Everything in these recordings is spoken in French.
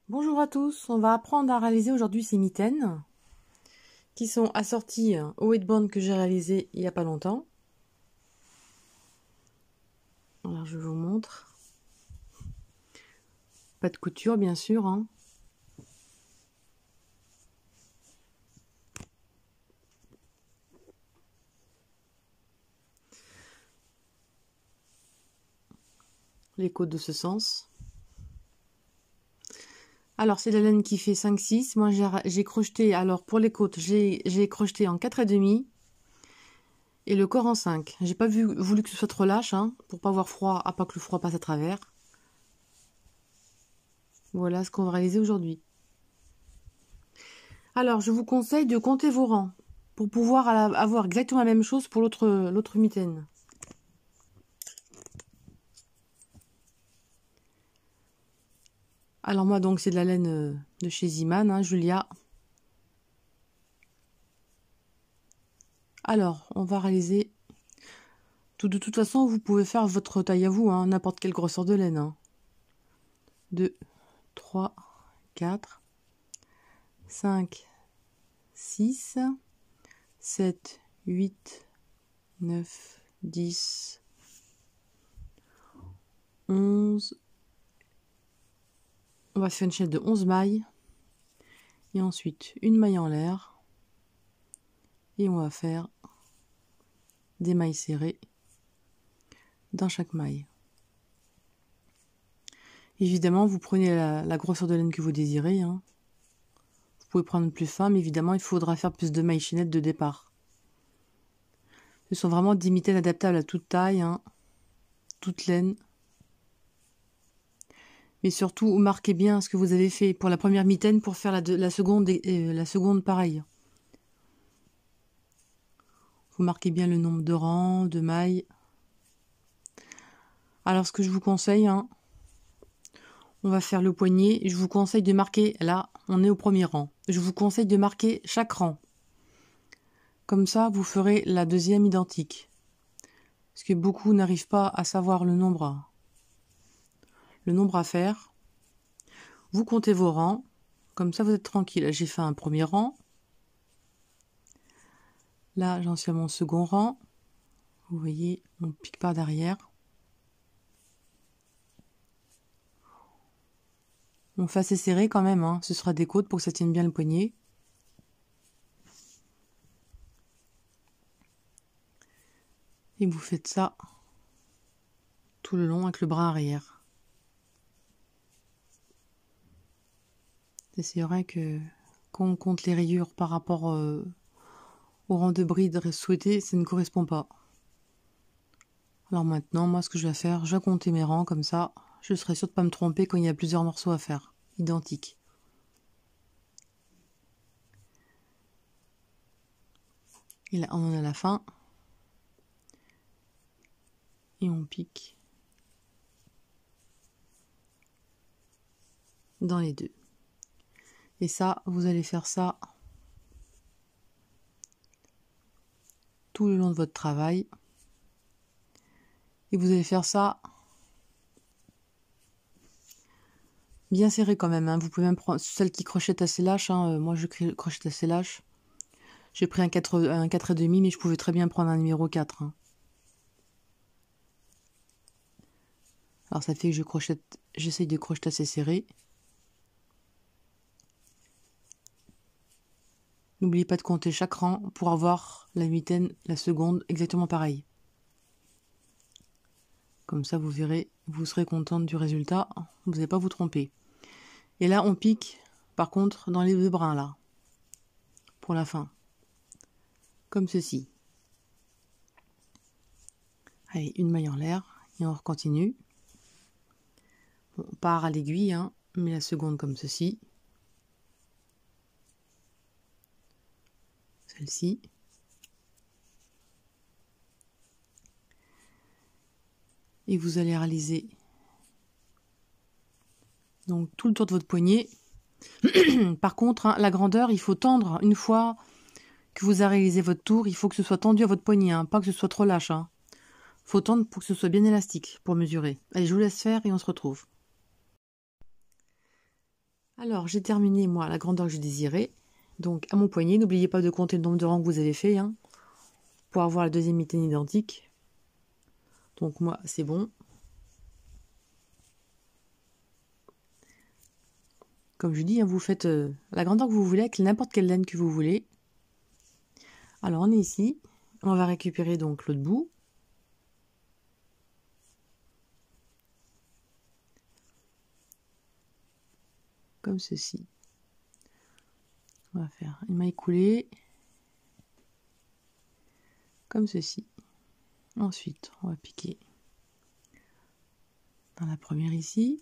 Bonjour à tous, on va apprendre à réaliser aujourd'hui ces mitaines qui sont assorties au headband que j'ai réalisé il n'y a pas longtemps. Alors je vous montre. Pas de couture bien sûr, hein. Les côtes de ce sens. Alors c'est la laine qui fait 5-6. Moi j'ai crocheté, alors pour les côtes, j'ai crocheté en 4,5 et le corps en 5. J'ai pas voulu que ce soit trop lâche, hein, pour pas avoir froid, à pas que le froid passe à travers. Voilà ce qu'on va réaliser aujourd'hui. Alors je vous conseille de compter vos rangs pour pouvoir avoir exactement la même chose pour l'autre mitaine. Alors moi donc c'est de la laine de chez Ziman, hein, Julia. Alors on va réaliser. De toute façon vous pouvez faire votre taille à vous, hein, n'importe quelle grosseur de laine. Hein. 2, 3, 4, 5, 6, 7, 8, 9, 10, 11. On va faire une chaîne de 11 mailles. Et ensuite une maille en l'air. Et on va faire des mailles serrées dans chaque maille. Évidemment, vous prenez la grosseur de laine que vous désirez. Hein. Vous pouvez prendre plus fin, mais évidemment, il faudra faire plus de mailles chaînettes de départ. Ce sont vraiment des mitaines adaptables à toute taille, hein, toute laine. Mais surtout, marquez bien ce que vous avez fait pour la première mitaine pour faire la seconde pareil. Vous marquez bien le nombre de rangs, de mailles. Alors, ce que je vous conseille, hein, on va faire le poignet. Je vous conseille de marquer, là, on est au premier rang. Je vous conseille de marquer chaque rang. Comme ça, vous ferez la deuxième identique. Parce que beaucoup n'arrivent pas à savoir le nombre à faire. Vous comptez vos rangs. Comme ça, vous êtes tranquille. J'ai fait un premier rang. Là, j'en suis à mon second rang. Vous voyez, on pique par derrière. On fait assez serré quand même. Hein. Ce sera des côtes pour que ça tienne bien le poignet. Et vous faites ça tout le long avec le bras arrière. Et c'est vrai que quand on compte les rayures par rapport au rang de bride souhaité, ça ne correspond pas. Alors maintenant, moi, ce que je vais faire, je vais compter mes rangs comme ça. Je serai sûre de ne pas me tromper quand il y a plusieurs morceaux à faire, identiques. Et là, on en a la fin. Et on pique dans les deux. Et ça, vous allez faire ça tout le long de votre travail. Et vous allez faire ça bien serré quand même. Hein. Vous pouvez même prendre celle qui crochette assez lâche. Hein. Moi, je crochette assez lâche. J'ai pris un 4,5, mais je pouvais très bien prendre un numéro 4. Hein. Alors ça fait que j'essaye de crocheter assez serré. N'oubliez pas de compter chaque rang pour avoir la mitaine, la seconde, exactement pareil. Comme ça, vous verrez, vous serez contente du résultat. Vous n'allez pas vous tromper. Et là, on pique, par contre, dans les deux brins, là. Pour la fin. Comme ceci. Allez, une maille en l'air. Et on continue. Bon, on part à l'aiguille, hein, mais la seconde comme ceci. Celle-ci. Et vous allez réaliser donc tout le tour de votre poignet. Par contre, hein, la grandeur, il faut tendre une fois que vous avez réalisé votre tour. Il faut que ce soit tendu à votre poignet, hein, pas que ce soit trop lâche. Hein. Faut tendre pour que ce soit bien élastique pour mesurer. Allez, je vous laisse faire et on se retrouve. Alors, j'ai terminé, moi, la grandeur que je désirais. Donc, à mon poignet, n'oubliez pas de compter le nombre de rangs que vous avez fait, hein, pour avoir la deuxième mitaine identique. Donc, moi, c'est bon. Comme je dis, hein, vous faites la grandeur que vous voulez avec n'importe quelle laine que vous voulez. Alors, on est ici. On va récupérer donc l'autre bout. Comme ceci. On va faire une maille coulée. Comme ceci. Ensuite, on va piquer dans la première ici.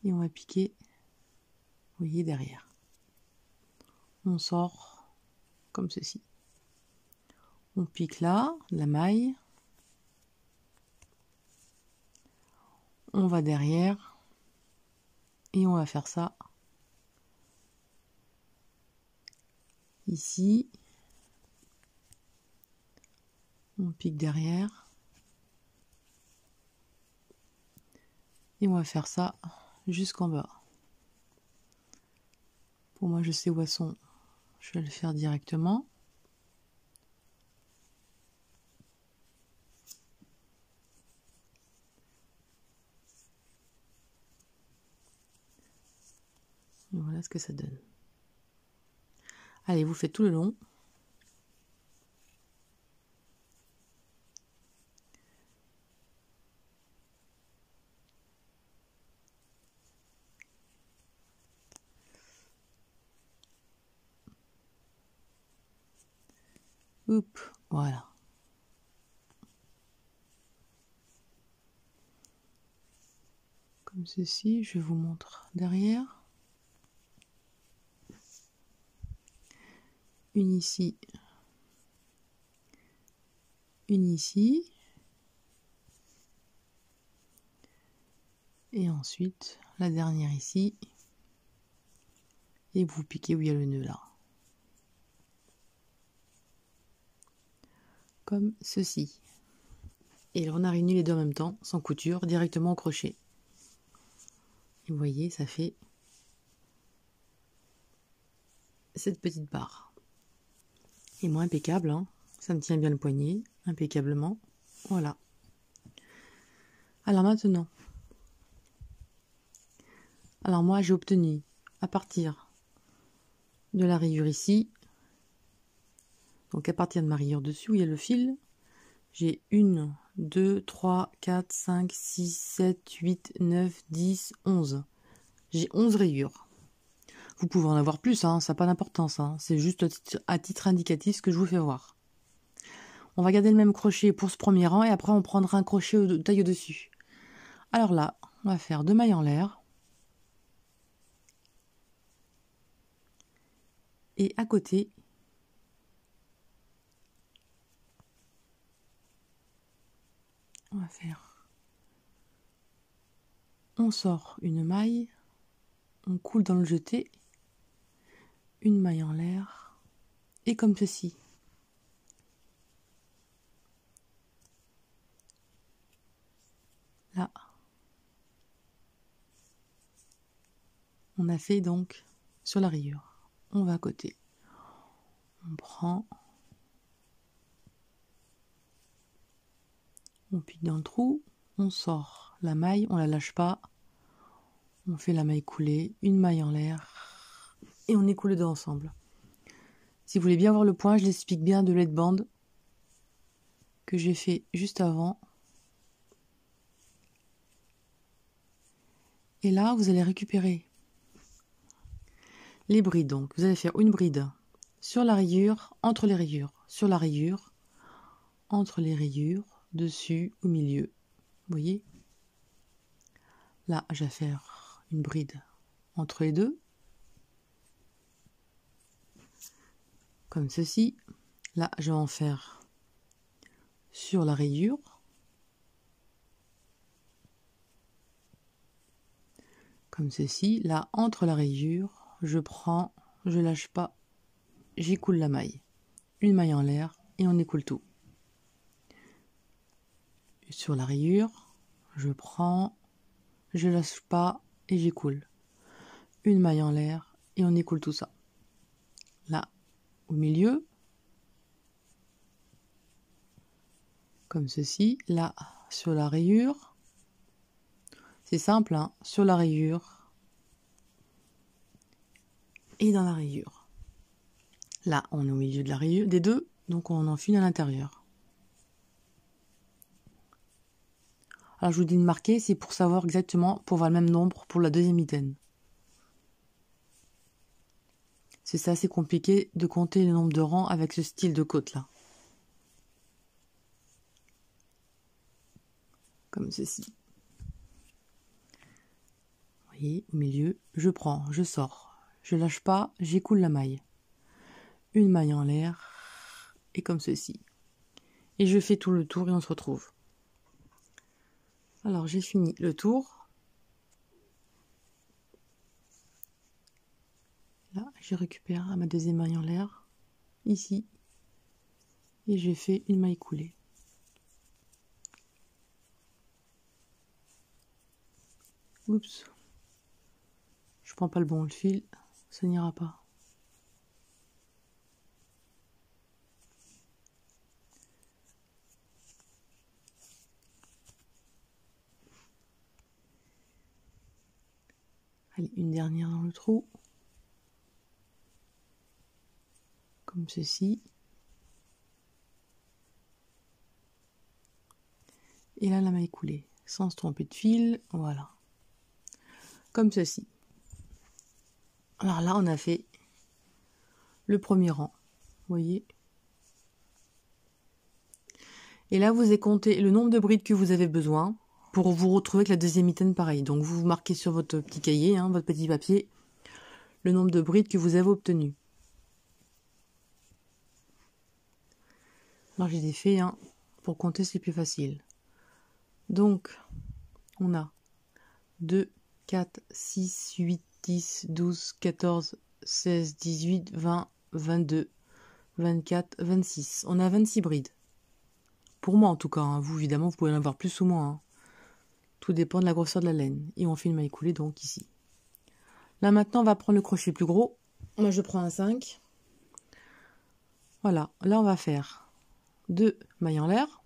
Et on va piquer, vous voyez, derrière. On sort comme ceci. On pique là, la maille. On va derrière. Et on va faire ça ici. On pique derrière. Et on va faire ça jusqu'en bas. Pour moi, je sais où elles sont. Je vais le faire directement. Et voilà ce que ça donne. Allez, vous faites tout le long. Oups, voilà. Comme ceci, je vous montre derrière. Une ici. Une ici. Et ensuite, la dernière ici. Et vous piquez où il y a le nœud là. Comme ceci. Et on a réuni les deux en même temps, sans couture, directement au crochet. Et vous voyez, ça fait cette petite barre. Et moi, impeccable, hein. Ça me tient bien le poignet, impeccablement. Voilà. Alors maintenant, moi j'ai obtenu, à partir de la rayure ici, donc à partir de ma rayure dessus où il y a le fil, j'ai 1, 2, 3, 4, 5, 6, 7, 8, 9, 10, 11. J'ai 11 rayures. Vous pouvez en avoir plus, hein, ça n'a pas d'importance. Hein. C'est juste à titre indicatif ce que je vous fais voir. On va garder le même crochet pour ce premier rang et après on prendra un crochet taille au-dessus. Alors là, on va faire 2 mailles en l'air. Et à côté, on va faire, on sort une maille, on coule dans le jeté, une maille en l'air, et comme ceci. Là, on a fait donc sur la rayure. On va à côté. On prend, on pique dans le trou, on sort la maille, on la lâche pas. On fait la maille coulée, une maille en l'air, et on écoule les deux ensemble. Si vous voulez bien voir le point, je l'explique bien de l'headband que j'ai fait juste avant. Et là, vous allez récupérer les brides. Donc, vous allez faire une bride sur la rayure, entre les rayures, sur la rayure, entre les rayures, dessus, au milieu. Vous voyez? Là, je vais faire une bride entre les deux. Comme ceci. Là, je vais en faire sur la rayure. Comme ceci. Là, entre la rayure, je prends, je lâche pas, j'écoule la maille. Une maille en l'air et on écoule tout. Sur la rayure, je prends, je lâche pas, et j'écoule. Une maille en l'air et on écoule tout ça. Là, au milieu, comme ceci. Là, sur la rayure. C'est simple, hein, sur la rayure et dans la rayure. Là, on est au milieu de la rayure, des deux, donc on enfile à l'intérieur. Alors, je vous dis de marquer, c'est pour savoir exactement, pour avoir le même nombre pour la deuxième mitaine. C'est assez compliqué de compter le nombre de rangs avec ce style de côte là. Comme ceci. Vous voyez, au milieu, je prends, je sors. Je lâche pas, j'écoule la maille. Une maille en l'air, et comme ceci. Et je fais tout le tour et on se retrouve. Alors, j'ai fini le tour. Là, je récupère ma deuxième maille en l'air, ici. Et j'ai fait une maille coulée. Oups. Je prends pas le bon fil, ça n'ira pas. Allez, une dernière dans le trou. Comme ceci. Et là, la maille coulée, sans se tromper de fil, voilà. Comme ceci. Alors là, on a fait le premier rang, vous voyez. Et là, vous avez compté le nombre de brides que vous avez besoin pour vous retrouver avec la deuxième mitaine pareil. Donc, vous marquez sur votre petit cahier, hein, votre petit papier, le nombre de brides que vous avez obtenu. Alors, j'ai des faits, hein, pour compter, c'est plus facile. Donc, on a 2, 4, 6, 8, 10, 12, 14, 16, 18, 20, 22, 24, 26. On a 26 brides. Pour moi, en tout cas. Hein. Vous, évidemment, vous pouvez en avoir plus ou moins. Hein. Tout dépend de la grosseur de la laine. Et on fait une maille coulée, donc, ici. Là, maintenant, on va prendre le crochet plus gros. Moi, je prends un 5. Voilà. Là, on va faire 2 mailles en l'air.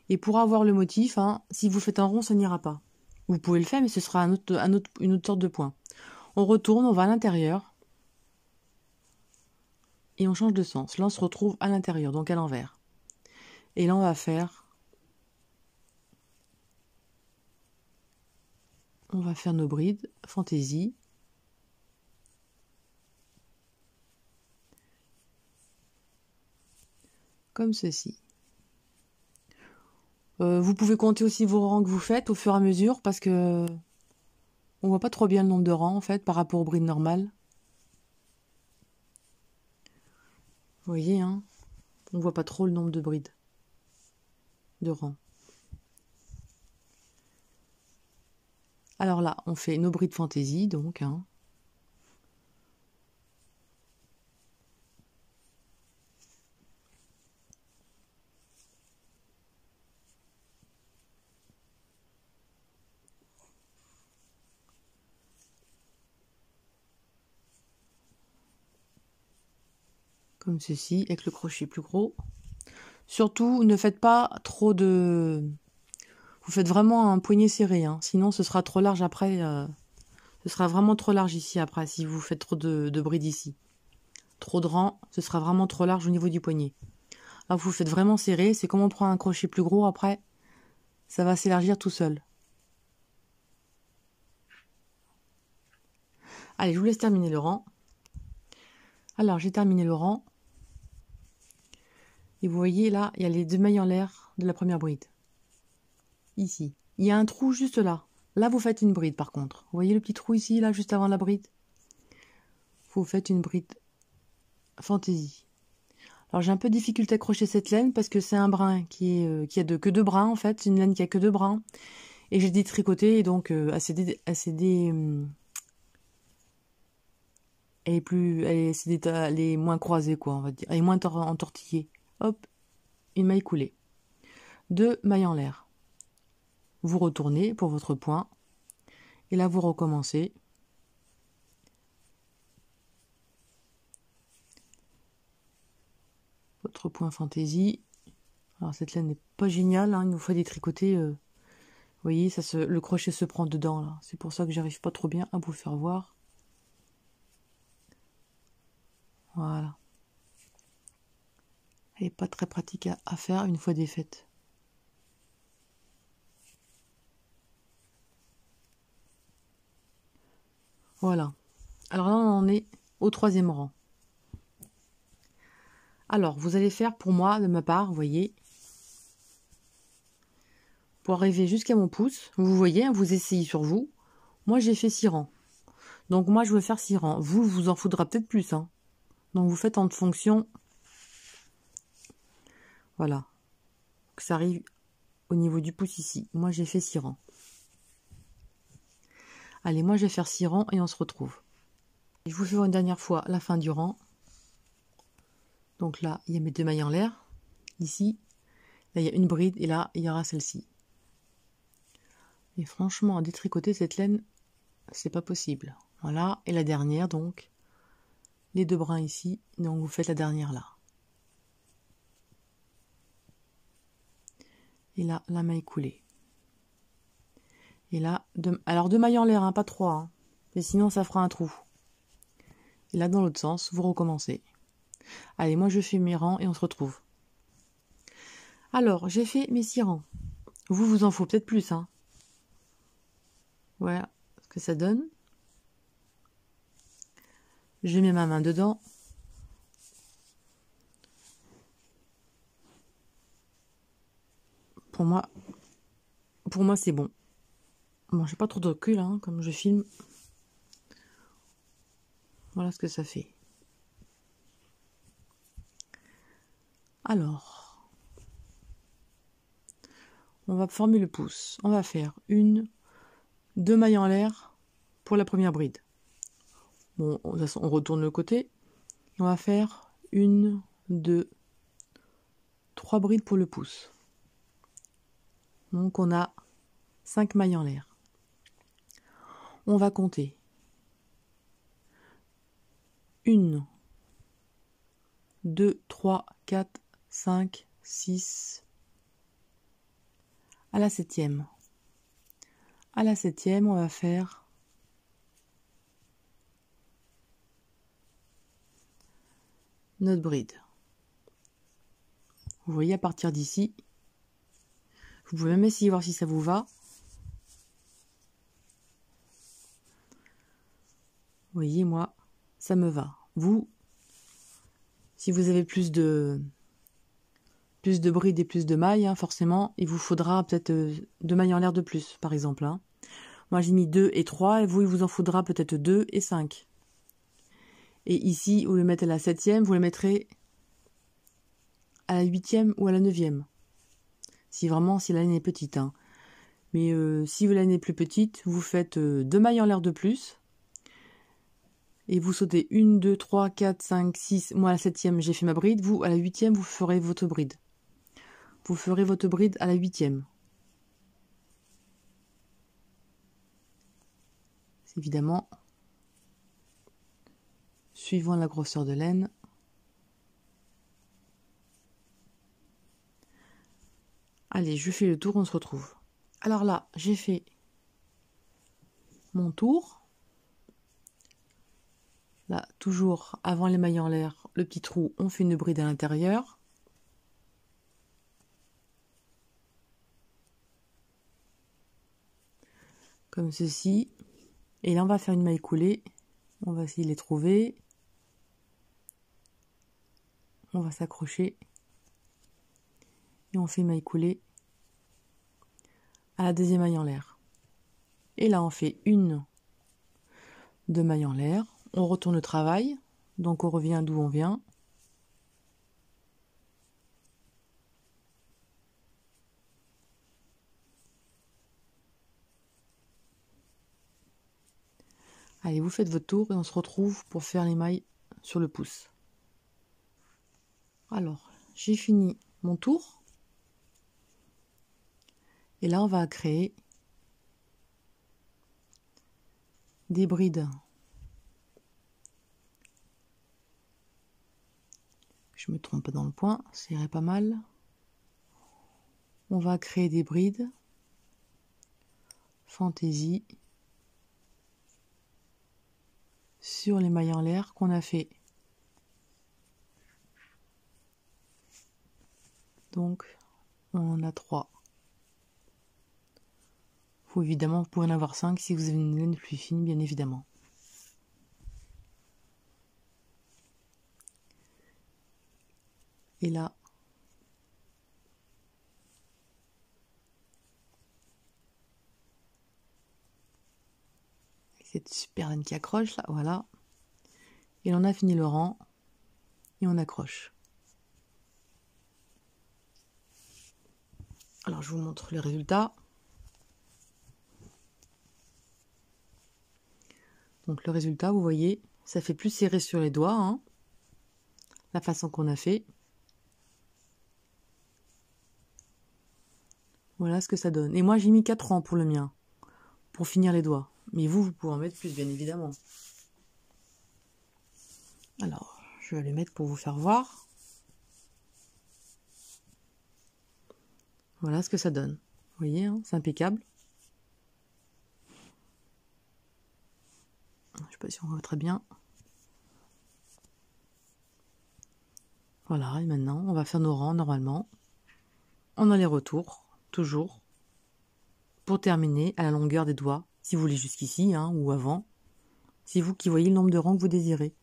Et pour avoir le motif, hein, si vous faites un rond, ça n'ira pas. Vous pouvez le faire, mais ce sera une autre sorte de point. On retourne, on va à l'intérieur. Et on change de sens. Là, on se retrouve à l'intérieur, donc à l'envers. Et là, on va faire... On va faire nos brides fantaisie. Comme ceci. Vous pouvez compter aussi vos rangs que vous faites au fur et à mesure parce que on voit pas trop bien le nombre de rangs en fait par rapport aux brides normales. Vous voyez, hein, on voit pas trop le nombre de brides, de rangs. Alors là, on fait nos brides fantaisie donc. Hein. Comme ceci, avec le crochet plus gros. Surtout, ne faites pas trop de... Vous faites vraiment un poignet serré, hein. Sinon ce sera trop large après. Ce sera vraiment trop large ici après, si vous faites trop de brides ici. Trop de rangs, ce sera vraiment trop large au niveau du poignet. Alors vous faites vraiment serré, c'est comme on prend un crochet plus gros après, ça va s'élargir tout seul. Allez, je vous laisse terminer le rang. Alors, j'ai terminé le rang. Et vous voyez, là, il y a les 2 mailles en l'air de la première bride. Ici. Il y a un trou juste là. Là, vous faites une bride, par contre. Vous voyez le petit trou ici, là, juste avant la bride? Vous faites une bride fantaisie. Alors, j'ai un peu de difficulté à accrocher cette laine parce que c'est un brin qui a que 2 brins, en fait. C'est une laine qui a que 2 brins. Et j'ai détricoté, et donc, elle est moins croisée, quoi, on va dire. Elle est moins entortillée. Hop, une maille coulée. 2 mailles en l'air. Vous retournez pour votre point. Et là, vous recommencez. Votre point fantaisie. Alors cette laine n'est pas géniale, hein, il nous faut des tricoter. Vous voyez, le crochet se prend dedans là. C'est pour ça que j'arrive pas trop bien à vous faire voir. Voilà. Elle n'est pas très pratique à faire une fois défaite. Voilà. Alors là, on en est au 3e rang. Alors, vous allez faire pour moi, de ma part, vous voyez, pour arriver jusqu'à mon pouce, vous voyez, vous essayez sur vous. Moi, j'ai fait 6 rangs. Donc, moi, je veux faire 6 rangs. Vous en faudra peut-être plus. Hein. Donc, vous faites en fonction. Voilà. Que ça arrive au niveau du pouce ici. Moi, j'ai fait 6 rangs. Allez, moi, je vais faire 6 rangs et on se retrouve. Je vous fais une dernière fois la fin du rang. Donc là, il y a mes 2 mailles en l'air. Ici, là, il y a une bride et là, il y aura celle-ci. Et franchement, à détricoter cette laine, c'est pas possible. Voilà, et la dernière, donc, les 2 brins ici. Donc, vous faites la dernière là. Et là, la maille coulée. Et là, alors 2 mailles en l'air, hein, pas 3. Hein, mais sinon, ça fera un trou. Et là, dans l'autre sens, vous recommencez. Allez, moi, je fais mes rangs et on se retrouve. Alors, j'ai fait mes 6 rangs. Vous en faut peut-être plus, hein. Voilà ce que ça donne. Je mets ma main dedans. Pour moi c'est bon. Bon, j'ai pas trop de recul, hein, comme je filme. Voilà ce que ça fait. Alors, on va former le pouce. On va faire 1, 2 mailles en l'air pour la première bride. Bon, de toute façon, on retourne le côté. On va faire 1, 2, 3 brides pour le pouce. Donc, on a 5 mailles en l'air. On va compter 1, 2, 3, 4, 5, 6. À la 7e. À la 7e, on va faire notre bride. Vous voyez, à partir d'ici, vous pouvez même essayer voir si ça vous va. Vous voyez, moi, ça me va. Vous, si vous avez plus de brides et plus de mailles, hein, forcément, il vous faudra peut-être 2 mailles en l'air de plus, par exemple. Hein. Moi, j'ai mis 2 et 3, et vous, il vous en faudra peut-être 2 et 5. Et ici, vous le mettez à la 7e, vous le mettrez à la 8e ou à la 9e. Si la laine est petite. Hein. Mais si la laine est plus petite, vous faites 2 mailles en l'air de plus. Et vous sautez 1, 2, 3, 4, 5, 6. Moi, à la 7e, j'ai fait ma bride. Vous, à la 8e, vous ferez votre bride. Vous ferez votre bride à la 8e. C'est évidemment suivant la grosseur de laine. Allez, je fais le tour, on se retrouve. Alors là, j'ai fait mon tour. Là, toujours avant les mailles en l'air, le petit trou, on fait une bride à l'intérieur. Comme ceci. Et là, on va faire une maille coulée. On va essayer de les trouver. On va s'accrocher. Et on fait une maille coulée à la 2e maille en l'air. Et là, on fait 1, 2 mailles en l'air. On retourne le travail. Donc, on revient d'où on vient. Allez, vous faites votre tour et on se retrouve pour faire les mailles sur le pouce. Alors, j'ai fini mon tour. Et là, on va créer des brides. Je me trompe pas dans le point, ça irait pas mal. On va créer des brides. Fantaisie. Sur les mailles en l'air qu'on a fait. Donc, on en a 3. Faut évidemment, vous pouvez en avoir 5 si vous avez une laine plus fine, bien évidemment. Et là, cette super laine qui accroche là, voilà. Et on a fini le rang et on accroche. Alors je vous montre le résultat. Donc le résultat, vous voyez, ça fait plus serré sur les doigts, hein, la façon qu'on a fait. Voilà ce que ça donne. Et moi j'ai mis 4 rangs pour le mien, pour finir les doigts. Mais vous, vous pouvez en mettre plus, bien évidemment. Alors, je vais le mettre pour vous faire voir. Voilà ce que ça donne. Vous voyez, hein, c'est impeccable. Je ne sais pas si on voit très bien. Voilà, et maintenant, on va faire nos rangs normalement. En aller-retour, toujours. Pour terminer à la longueur des doigts, si vous voulez jusqu'ici, hein, ou avant. C'est vous qui voyez le nombre de rangs que vous désirez.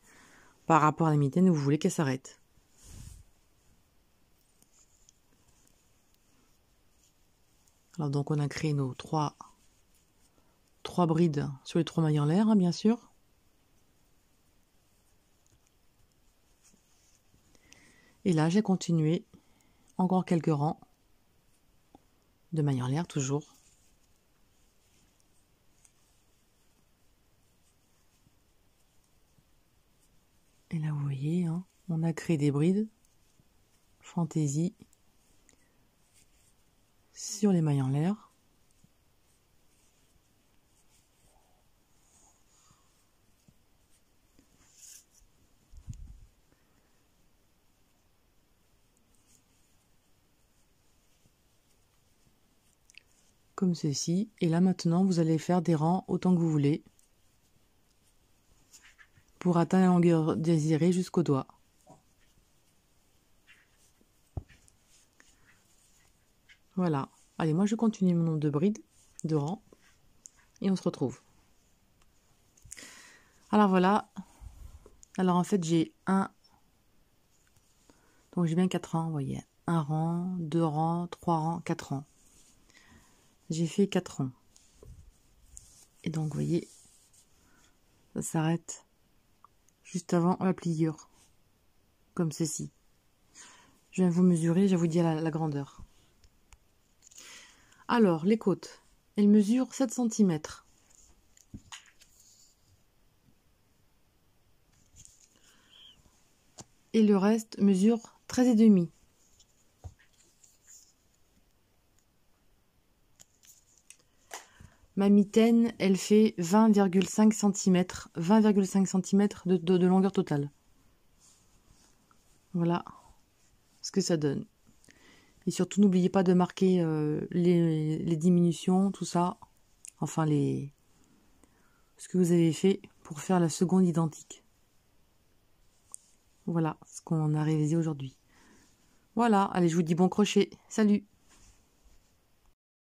Par rapport à la mitaine, vous voulez qu'elle s'arrête. Alors donc on a créé nos 3 brides sur les 3 mailles en l'air, hein, bien sûr. Et là j'ai continué encore quelques rangs de mailles en l'air toujours. Et là vous voyez, hein, on a créé des brides fantaisie sur les mailles en l'air. Comme ceci. Et là maintenant vous allez faire des rangs autant que vous voulez pour atteindre la longueur désirée jusqu'au doigt. Voilà. Allez, moi je continue mon nombre de brides, de rangs, et on se retrouve. Alors voilà. Alors en fait j'ai donc j'ai bien 4 rangs, vous voyez. 1 rang, 2 rangs, 3 rangs, 4 rangs. J'ai fait 4 rangs. Et donc vous voyez, ça s'arrête juste avant la pliure, comme ceci. Je viens vous mesurer, je vais vous dire la grandeur. Alors, les côtes, elles mesurent 7 cm. Et le reste mesure 13,5. Ma mitaine, elle fait 20,5 cm. 20,5 cm de longueur totale. Voilà ce que ça donne. Et surtout, n'oubliez pas de marquer les diminutions, tout ça. Enfin, ce que vous avez fait pour faire la seconde identique. Voilà ce qu'on a réalisé aujourd'hui. Voilà, allez, je vous dis bon crochet. Salut!